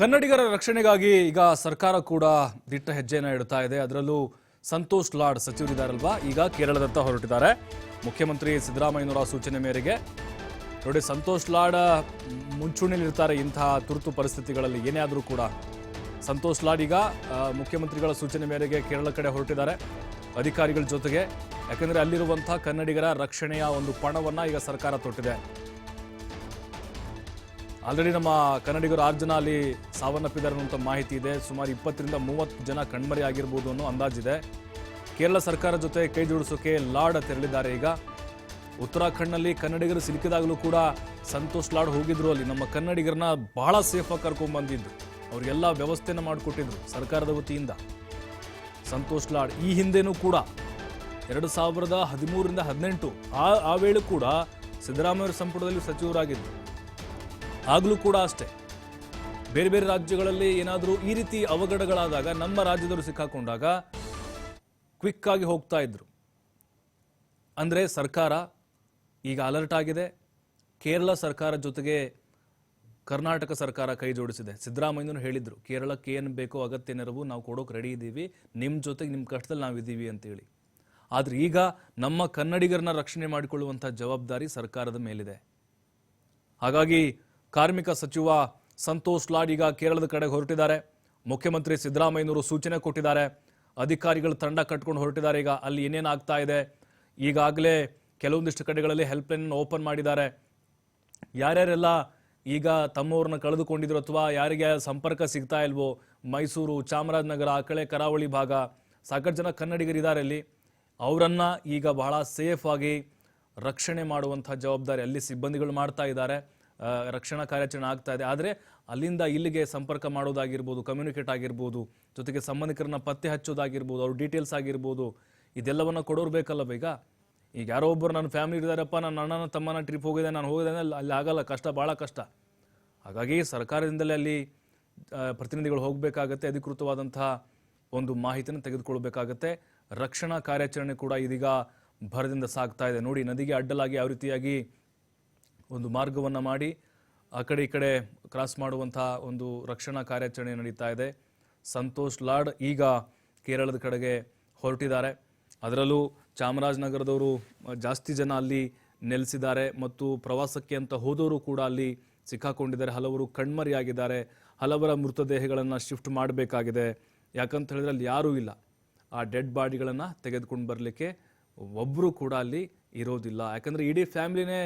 ಕನ್ನಡಿಗರ ರಕ್ಷಣೆಗಾಗಿ ಈಗ ಸರ್ಕಾರ ಕೂಡ ದಿಟ್ಟ ಹೆಜ್ಜೆಯನ್ನು ಇಡ್ತಾ ಇದೆ. ಅದರಲ್ಲೂ ಸಂತೋಷ್ ಲಾಡ್ ಸಚಿವರಿದ್ದಾರಲ್ವಾ, ಈಗ ಕೇರಳದತ್ತ ಹೊರಟಿದ್ದಾರೆ. ಮುಖ್ಯಮಂತ್ರಿ ಸಿದ್ದರಾಮಯ್ಯನವರ ಸೂಚನೆ ಮೇರೆಗೆ ನೋಡಿ, ಸಂತೋಷ್ ಲಾಡ್ ಮುಂಚೂಣಿಯಲ್ಲಿರ್ತಾರೆ ಇಂತಹ ತುರ್ತು ಪರಿಸ್ಥಿತಿಗಳಲ್ಲಿ ಏನೇ ಆದರೂ ಕೂಡ. ಸಂತೋಷ್ ಲಾಡ್ ಈಗ ಮುಖ್ಯಮಂತ್ರಿಗಳ ಸೂಚನೆ ಮೇರೆಗೆ ಕೇರಳ ಕಡೆ ಹೊರಟಿದ್ದಾರೆ ಅಧಿಕಾರಿಗಳ ಜೊತೆಗೆ. ಯಾಕಂದರೆ ಅಲ್ಲಿರುವಂತಹ ಕನ್ನಡಿಗರ ರಕ್ಷಣೆಯ ಒಂದು ಪಣವನ್ನು ಈಗ ಸರ್ಕಾರ ತೊಟ್ಟಿದೆ. ಆಲ್ರೆಡಿ ನಮ್ಮ ಕನ್ನಡಿಗರು 6 ಜನ ಅಲ್ಲಿ ಸಾವನ್ನಪ್ಪಿದ್ದಾರೆ ಅನ್ನುವಂಥ ಮಾಹಿತಿ ಇದೆ. ಸುಮಾರು 20 ರಿಂದ 30 ಜನ ಕಣ್ಮರೆ ಆಗಿರ್ಬೋದು ಅನ್ನೋ ಅಂದಾಜಿದೆ. ಕೇರಳ ಸರ್ಕಾರ ಜೊತೆ ಕೈ ಜೋಡಿಸೋಕೆ ಲಾಡ್ ತೆರಳಿದ್ದಾರೆ. ಈಗ ಉತ್ತರಾಖಂಡ್ನಲ್ಲಿ ಕನ್ನಡಿಗರು ಸಿಲುಕಿದಾಗಲೂ ಕೂಡ ಸಂತೋಷ್ ಲಾಡ್ ಹೋಗಿದ್ರು. ಅಲ್ಲಿ ನಮ್ಮ ಕನ್ನಡಿಗರನ್ನ ಬಹಳ ಸೇಫಾಗಿ ಕರ್ಕೊಂಡು ಬಂದಿದ್ದು, ಅವ್ರಿಗೆಲ್ಲ ವ್ಯವಸ್ಥೆನ ಮಾಡಿಕೊಟ್ಟಿದ್ರು ಸರ್ಕಾರದ ವತಿಯಿಂದ. ಸಂತೋಷ್ ಲಾಡ್ ಈ ಹಿಂದೆನೂ ಕೂಡ 2013 ರಿಂದ 18 ಆ ವೇಳೆ ಕೂಡ ಸಿದ್ದರಾಮಯ್ಯ ಸಂಪುಟದಲ್ಲಿ ಸಚಿವರಾಗಿದ್ದರು. ಆಗಲೂ ಕೂಡ ಅಷ್ಟೇ, ಬೇರೆ ಬೇರೆ ರಾಜ್ಯಗಳಲ್ಲಿ ಏನಾದರೂ ಈ ರೀತಿ ಅವಘಡಗಳಾದಾಗ ನಮ್ಮ ರಾಜ್ಯದವರು ಸಿಕ್ಕಾಕೊಂಡಾಗ ಕ್ವಿಕ್ ಆಗಿ ಹೋಗ್ತಾ ಇದ್ರು. ಅಂದರೆ ಸರ್ಕಾರ ಈಗ ಅಲರ್ಟ್ ಆಗಿದೆ. ಕೇರಳ ಸರ್ಕಾರ ಜೊತೆಗೆ ಕರ್ನಾಟಕ ಸರ್ಕಾರ ಕೈ ಜೋಡಿಸಿದೆ. ಸಿದ್ದರಾಮಯ್ಯನವರು ಹೇಳಿದ್ರು, ಕೇರಳಕ್ಕೆ ಏನು ಬೇಕೋ ಅಗತ್ಯ ನೆರವು ನಾವು ಕೊಡೋಕೆ ರೆಡಿ ಇದ್ದೀವಿ, ನಿಮ್ಮ ಜೊತೆಗೆ ನಿಮ್ಮ ಕಷ್ಟದಲ್ಲಿ ನಾವಿದ್ದೀವಿ ಅಂತೇಳಿ. ಆದರೆ ಈಗ ನಮ್ಮ ಕನ್ನಡಿಗರನ್ನ ರಕ್ಷಣೆ ಮಾಡಿಕೊಳ್ಳುವಂಥ ಜವಾಬ್ದಾರಿ ಸರ್ಕಾರದ ಮೇಲಿದೆ. ಹಾಗಾಗಿ ಕಾರ್ಮಿಕ ಸಚಿವ ಸಂತೋಷ್ ಲಾಡ್ ಈಗ ಕೇರಳದ ಕಡೆ ಹೊರಟಿದ್ದಾರೆ. ಮುಖ್ಯಮಂತ್ರಿ ಸಿದ್ದರಾಮಯ್ಯನವರು ಸೂಚನೆ ಕೊಟ್ಟಿದ್ದಾರೆ. ಅಧಿಕಾರಿಗಳು ತಂಡ ಕಟ್ಕೊಂಡು ಹೊರಟಿದ್ದಾರೆ. ಈಗ ಅಲ್ಲಿ ಏನೇನು ಆಗ್ತಾ ಇದೆ, ಈಗಾಗಲೇ ಕೆಲವೊಂದಿಷ್ಟು ಕಡೆಗಳಲ್ಲಿ ಹೆಲ್ಪ್ಲೈನ್ ಓಪನ್ ಮಾಡಿದ್ದಾರೆ. ಯಾರ್ಯಾರೆಲ್ಲ ಈಗ ತಮ್ಮವ್ರನ್ನ ಕಳೆದುಕೊಂಡಿದ್ರು ಅಥವಾ ಯಾರಿಗೆ ಸಂಪರ್ಕ ಸಿಗ್ತಾ ಇಲ್ವೋ, ಮೈಸೂರು, ಚಾಮರಾಜನಗರ, ಆ ಕಡೆ ಕರಾವಳಿ ಭಾಗ ಸಾಕಷ್ಟು ಜನ ಕನ್ನಡಿಗರಿದ್ದಾರೆ ಅಲ್ಲಿ. ಅವರನ್ನು ಈಗ ಬಹಳ ಸೇಫ್ ಆಗಿ ರಕ್ಷಣೆ ಮಾಡುವಂಥ ಜವಾಬ್ದಾರಿ ಅಲ್ಲಿ ಸಿಬ್ಬಂದಿಗಳು ಮಾಡ್ತಾ ಇದ್ದಾರೆ. ರಕ್ಷಣಾ ಕಾರ್ಯಾಚರಣೆ ಆಗ್ತಾ ಇದೆ. ಆದರೆ ಅಲ್ಲಿಂದ ಇಲ್ಲಿಗೆ ಸಂಪರ್ಕ ಮಾಡೋದಾಗಿರ್ಬೋದು, ಕಮ್ಯುನಿಕೇಟ್ ಆಗಿರ್ಬೋದು, ಜೊತೆಗೆ ಸಂಬಂಧಿಕರನ್ನ ಪತ್ತೆ ಹಚ್ಚೋದಾಗಿರ್ಬೋದು, ಅವ್ರ ಡೀಟೇಲ್ಸ್ ಆಗಿರ್ಬೋದು, ಇದೆಲ್ಲವನ್ನ ಕೊಡೋರು ಬೇಕಲ್ಲವ. ಈಗ ಯಾರೋ ಒಬ್ಬರು ನನ್ನ ಫ್ಯಾಮಿಲಿ ಇದ್ದಾರಪ್ಪ, ನನ್ನ ಅಣ್ಣನ ತಮ್ಮನ ಟ್ರಿಪ್ ಹೋಗಿದೆ, ನಾನು ಹೋಗಿದ್ದೇನೆ, ಅಲ್ಲಿ ಆಗಲ್ಲ, ಕಷ್ಟ, ಭಾಳ ಕಷ್ಟ. ಹಾಗಾಗಿ ಸರ್ಕಾರದಿಂದಲೇ ಅಲ್ಲಿ ಪ್ರತಿನಿಧಿಗಳು ಹೋಗಬೇಕಾಗತ್ತೆ, ಅಧಿಕೃತವಾದಂತಹ ಒಂದು ಮಾಹಿತಿಯನ್ನು ತೆಗೆದುಕೊಳ್ಬೇಕಾಗತ್ತೆ. ರಕ್ಷಣಾ ಕಾರ್ಯಾಚರಣೆ ಕೂಡ ಇದೀಗ ಭರದಿಂದ ಸಾಗ್ತಾ ಇದೆ. ನೋಡಿ, ನದಿಗೆ ಅಡ್ಡಲಾಗಿ ಯಾವ ರೀತಿಯಾಗಿ ಒಂದು ಮಾರ್ಗವನ್ನು ಮಾಡಿ ಆ ಕಡೆ ಈ ಕಡೆ ಕ್ರಾಸ್ ಮಾಡುವಂಥ ಒಂದು ರಕ್ಷಣಾ ಕಾರ್ಯಾಚರಣೆ ನಡೀತಾ ಇದೆ. ಸಂತೋಷ್ ಲಾಡ್ ಈಗ ಕೇರಳದ ಕಡೆಗೆ ಹೊರಟಿದ್ದಾರೆ. ಅದರಲ್ಲೂ ಚಾಮರಾಜನಗರದವರು ಜಾಸ್ತಿ ಜನ ಅಲ್ಲಿ ನೆಲೆಸಿದ್ದಾರೆ ಮತ್ತು ಪ್ರವಾಸಕ್ಕೆ ಅಂತ ಹೋದವರು ಕೂಡ ಅಲ್ಲಿ ಸಿಕ್ಕಾಕೊಂಡಿದ್ದಾರೆ. ಹಲವರು ಕಣ್ಮರೆಯಾಗಿದ್ದಾರೆ. ಹಲವರ ಮೃತದೇಹಗಳನ್ನು ಶಿಫ್ಟ್ ಮಾಡಬೇಕಾಗಿದೆ. ಯಾಕಂತ ಹೇಳಿದ್ರೆ ಅಲ್ಲಿ ಯಾರೂ ಇಲ್ಲ. ಆ ಡೆಡ್ ಬಾಡಿಗಳನ್ನು ತೆಗೆದುಕೊಂಡು ಬರಲಿಕ್ಕೆ ಒಬ್ಬರು ಕೂಡ ಅಲ್ಲಿ ಇರೋದಿಲ್ಲ. ಯಾಕಂದರೆ ಇಡೀ ಫ್ಯಾಮಿಲಿನೇ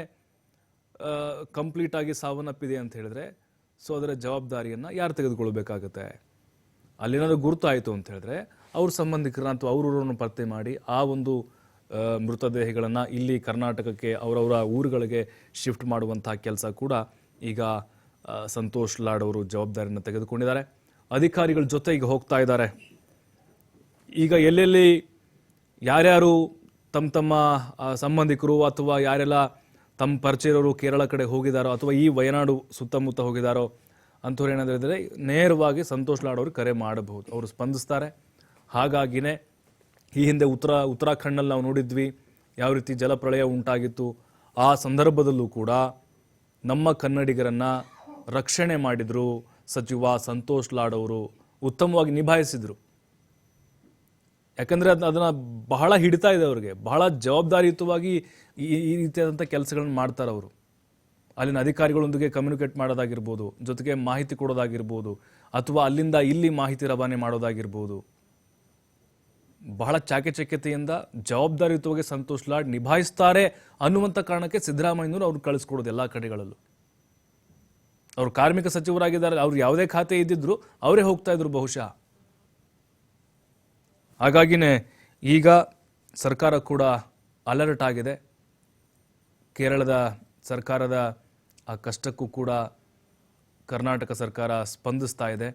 ಕಂಪ್ಲೀಟ್ ಆಗಿ ಸಾವನ್ನಪ್ಪಿದೆ ಅಂತ ಹೇಳಿದ್ರೆ, ಸೊ ಅದರ ಜವಾಬ್ದಾರಿಯನ್ನು ಯಾರು ತೆಗೆದುಕೊಳ್ಬೇಕಾಗತ್ತೆ? ಅಲ್ಲೇನಾದರೂ ಗುರುತಾಯಿತು ಅಂತ ಹೇಳಿದ್ರೆ ಅವ್ರ ಸಂಬಂಧಿಕರನ್ನ ಅಥವಾ ಅವ್ರವ್ರನ್ನು ಪತ್ತೆ ಮಾಡಿ ಆ ಒಂದು ಮೃತದೇಹಗಳನ್ನು ಇಲ್ಲಿ ಕರ್ನಾಟಕಕ್ಕೆ ಅವರವರ ಊರುಗಳಿಗೆ ಶಿಫ್ಟ್ ಮಾಡುವಂಥ ಕೆಲಸ ಕೂಡ ಈಗ ಸಂತೋಷ್ ಲಾಡ್ ಅವರು ಜವಾಬ್ದಾರಿಯನ್ನು ತೆಗೆದುಕೊಂಡಿದ್ದಾರೆ. ಅಧಿಕಾರಿಗಳ ಜೊತೆ ಈಗ ಹೋಗ್ತಾ ಇದ್ದಾರೆ. ಈಗ ಎಲ್ಲೆಲ್ಲಿ ಯಾರ್ಯಾರು ತಮ್ಮ ಸಂಬಂಧಿಕರು ಅಥವಾ ಯಾರೆಲ್ಲ ತಮ್ಮ ಪರಿಚಯರು ಕೇರಳ ಕಡೆ ಹೋಗಿದ್ದಾರೋ ಅಥವಾ ಈ ವಯನಾಡು ಸುತ್ತಮುತ್ತ ಹೋಗಿದ್ದಾರೋ ಅಂಥವ್ರು ಏನಾದರೂ ಇದ್ದರೆ ನೇರವಾಗಿ ಸಂತೋಷ್ ಲಾಡ್ ಅವರು ಕರೆ ಮಾಡಬಹುದು, ಅವರು ಸ್ಪಂದಿಸ್ತಾರೆ. ಹಾಗಾಗಿನೇ ಈ ಹಿಂದೆ ಉತ್ತರಾಖಂಡ್ನಲ್ಲಿ ನಾವು ನೋಡಿದ್ವಿ ಯಾವ ರೀತಿ ಜಲಪ್ರಳಯ ಉಂಟಾಗಿತ್ತು. ಆ ಸಂದರ್ಭದಲ್ಲೂ ಕೂಡ ನಮ್ಮ ಕನ್ನಡಿಗರನ್ನು ರಕ್ಷಣೆ ಮಾಡಿದರು ಸಚಿವ ಸಂತೋಷ್ ಲಾಡ್ ಅವರು, ಉತ್ತಮವಾಗಿ ನಿಭಾಯಿಸಿದರು. ಯಾಕಂದರೆ ಅದನ್ನು ಬಹಳ ಹಿಡಿತಾ ಇದೆ ಅವರಿಗೆ, ಬಹಳ ಜವಾಬ್ದಾರಿಯುತವಾಗಿ ಈ ರೀತಿಯಾದಂಥ ಕೆಲಸಗಳನ್ನ ಮಾಡ್ತಾರೆ ಅವರು. ಅಲ್ಲಿನ ಅಧಿಕಾರಿಗಳೊಂದಿಗೆ ಕಮ್ಯುನಿಕೇಟ್ ಮಾಡೋದಾಗಿರ್ಬೋದು, ಜೊತೆಗೆ ಮಾಹಿತಿ ಕೊಡೋದಾಗಿರ್ಬೋದು, ಅಥವಾ ಅಲ್ಲಿಂದ ಇಲ್ಲಿ ಮಾಹಿತಿ ರವಾನೆ ಮಾಡೋದಾಗಿರ್ಬೋದು, ಬಹಳ ಚಾಕಚಕ್ಯತೆಯಿಂದ ಜವಾಬ್ದಾರಿಯುತವಾಗಿ ಸಂತೋಷ್ ಲಾಡ್ ನಿಭಾಯಿಸ್ತಾರೆ ಅನ್ನುವಂಥ ಕಾರಣಕ್ಕೆ ಸಿದ್ದರಾಮಯ್ಯನವರು ಅವ್ರು ಕಳಿಸ್ಕೊಡೋದು ಎಲ್ಲ ಕಡೆಗಳಲ್ಲೂ. ಅವರು ಕಾರ್ಮಿಕ ಸಚಿವರಾಗಿದ್ದಾರೆ, ಅವ್ರು ಯಾವುದೇ ಖಾತೆ ಇದ್ದಿದ್ರು ಅವರೇ ಹೋಗ್ತಾ ಇದ್ರು ಬಹುಶಃ. ಹಾಗಾಗಿನೇ ಈಗ ಸರ್ಕಾರ ಕೂಡ ಅಲರ್ಟ್ ಆಗಿದೆ. ಕೇರಳದ ಸರ್ಕಾರದ ಆ ಕಷ್ಟಕ್ಕೂ ಕೂಡ ಕರ್ನಾಟಕ ಸರ್ಕಾರ ಸ್ಪಂದಿಸ್ತಾ ಇದೆ.